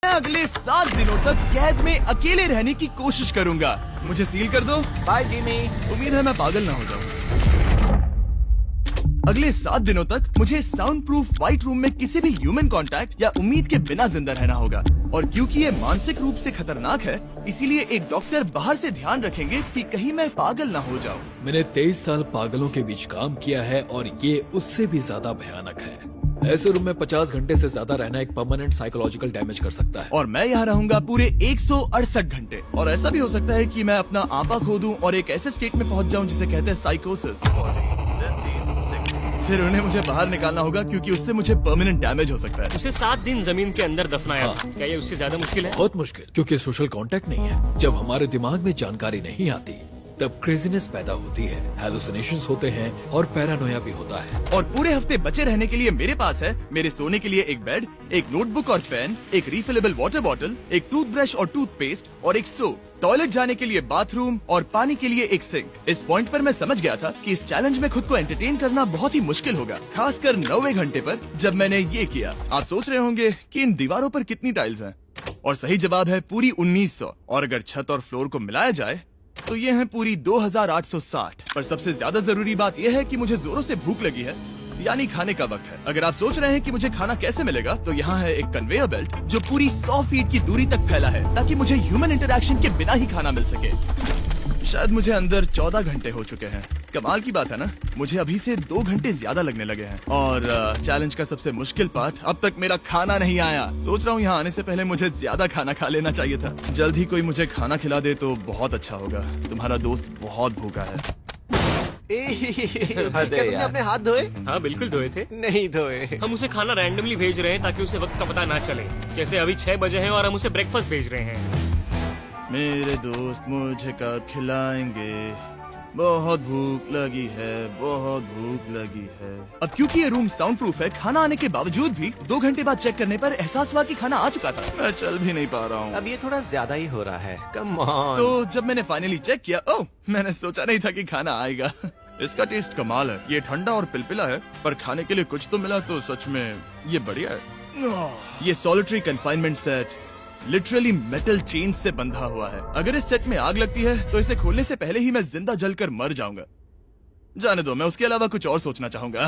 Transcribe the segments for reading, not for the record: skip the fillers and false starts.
मैं अगले 7 दिनों तक कैद में अकेले रहने की कोशिश करूंगा। मुझे सील कर दो। Bye Jimmy. उम्मीद है मैं पागल ना हो जाऊं। अगले 7 दिनों तक मुझे साउंड प्रूफ व्हाइट रूम में किसी भी ह्यूमन कांटेक्ट या उम्मीद के बिना जिंदा रहना होगा। और क्योंकि ये मानसिक रूप से खतरनाक है, इसीलिए एक डॉक्टर बाहर से ध्यान रखेंगे कि कहीं मैं पागल ना हो जाऊं। मैंने 23 साल पागलों के बीच काम किया है और ये उससे भी ज्यादा भयानक है। ऐसे रूम में 50 घंटे से ज्यादा रहना एक परमानेंट साइकोलॉजिकल डैमेज कर सकता है। और मैं यहाँ रहूंगा पूरे 168 घंटे। और ऐसा भी हो सकता है कि मैं अपना आपा खो दूं और एक ऐसे स्टेट में पहुंच जाऊं जिसे कहते हैं साइकोसिस। फिर उन्हें मुझे बाहर निकालना होगा क्योंकि उससे मुझे परमानेंट डैमेज हो सकता है। उसे 7 दिन जमीन के अंदर दफनाया था। क्या ये उससे ज्यादा मुश्किल है? बहुत मुश्किल, क्योंकि सोशल कांटेक्ट नहीं है। जब हमारे दिमाग में जानकारी नहीं आती तब क्रेजीनेस पैदा होती है, हेलुसिनेशंस होते हैं और पैरानोया भी होता है। और पूरे हफ्ते बचे रहने के लिए मेरे पास है मेरे सोने के लिए एक बेड, एक नोटबुक और पेन, एक रिफिलेबल वाटर बॉटल, एक टूथब्रश और टूथपेस्ट और एक सोप, टॉयलेट जाने के लिए बाथरूम और पानी के लिए एक सिंक। इस पॉइंट पर मैं समझ गया था कि इस चैलेंज में खुद को एंटरटेन करना बहुत ही मुश्किल होगा, खासकर 90वें घंटे पर जब मैंने ये किया। आप सोच रहे होंगे कि इन दीवारों पर कितनी टाइल्स हैं? और सही जवाब है पूरी 1900। और अगर छत और फ्लोर को मिलाया जाए तो ये है पूरी 2860। पर सबसे ज्यादा जरूरी बात यह है कि मुझे जोरों से भूख लगी है, यानी खाने का वक्त है। अगर आप सोच रहे हैं कि मुझे खाना कैसे मिलेगा, तो यहाँ है एक कन्वेयर बेल्ट जो पूरी 100 फीट की दूरी तक फैला है, ताकि मुझे ह्यूमन इंटरैक्शन के बिना ही खाना मिल सके। शायद मुझे अंदर 14 घंटे हो चुके हैं। कमाल की बात है ना, मुझे अभी से 2 घंटे ज्यादा लगने लगे हैं। और चैलेंज का सबसे मुश्किल पार्ट, अब तक मेरा खाना नहीं आया। सोच रहा हूँ यहाँ आने से पहले मुझे ज्यादा खाना खा लेना चाहिए था। जल्द ही कोई मुझे खाना खिला दे तो बहुत अच्छा होगा। तुम्हारा दोस्त बहुत भूखा है। क्या तुमने अपने हाथ धोए? हाँ बिल्कुल धोए थे। नहीं धोए। हम उसे खाना रैंडमली भेज रहे हैं ताकि उसे वक्त का पता ना चले। जैसे अभी 6 बजे हैं और हम उसे ब्रेकफास्ट भेज रहे हैं। मेरे दोस्त मुझे कब खिलाएंगे? बहुत भूख लगी है, बहुत भूख लगी है। अब क्योंकि ये रूम साउंड प्रूफ है, खाना आने के बावजूद भी 2 घंटे बाद चेक करने पर एहसास हुआ कि खाना आ चुका था। मैं चल भी नहीं पा रहा हूँ। अब ये थोड़ा ज्यादा ही हो रहा है। Come on. तो जब मैंने फाइनली चेक किया, ओह, मैंने सोचा नहीं था कि खाना आएगा। इसका टेस्ट कमाल है। ये ठंडा और पिलपिला है, पर खाने के लिए कुछ तो मिला, तो सच में ये बढ़िया है। ये solitary confinement set literally metal chain से बंधा हुआ है। अगर इस सेट में आग लगती है तो इसे खोलने से पहले ही मैं जिंदा जलकर मर जाऊंगा। जाने दो, मैं उसके अलावा कुछ और सोचना चाहूंगा।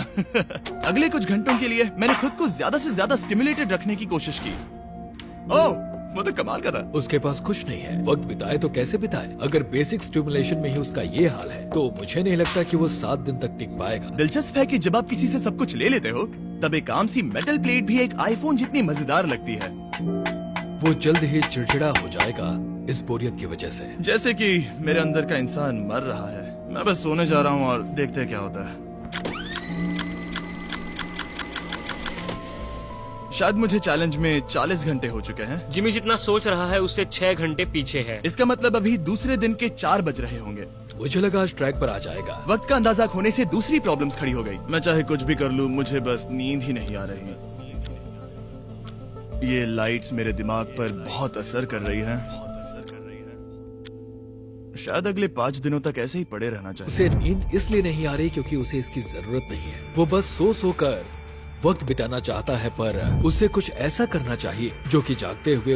अगले कुछ घंटों के लिए मैंने खुद को ज्यादा से ज्यादा स्टिमुलेटेड रखने की कोशिश की। ओह, वो तो कमाल का था। उसके पास कुछ नहीं है, वक्त बिताए तो कैसे बिताए? अगर बेसिक स्टिमुलेशन में ही उसका ये हाल है तो मुझे नहीं लगता कि वो 7 दिन तक टिक पाएगा। दिलचस्प है कि जब आप किसी से सब कुछ ले लेते हो, तब एक आम सी मेटल प्लेट भी एक आईफोन जितनी मजेदार लगती है। वो जल्द ही चिड़चिड़ा हो जाएगा इस बोरियत की वजह से। जैसे कि मेरे अंदर का इंसान मर रहा है। मैं बस सोने जा रहा हूँ और देखते हैं क्या होता है। शायद मुझे चैलेंज में 40 घंटे हो चुके हैं। जिमी जितना सोच रहा है उससे 6 घंटे पीछे है। इसका मतलब अभी दूसरे दिन के 4 बज रहे होंगे। मुझे लगा आज ट्रैक पर आ जाएगा। वक्त का अंदाजा खोने से दूसरी प्रॉब्लम्स खड़ी हो गई। मैं चाहे कुछ भी कर लूं, मुझे बस नींद ही नहीं आ रही है। ये लाइट्स मेरे दिमाग पर बहुत असर कर रही हैं। शायद अगले 5 दिनों तक ऐसे ही पड़े रहना चाहिए। उसे नींद इसलिए नहीं आ रही क्योंकि उसे इसकी जरूरत नहीं है। वो बस सो कर वक्त बिताना चाहता है, पर उसे कुछ ऐसा करना चाहिए जो कि जागते हुए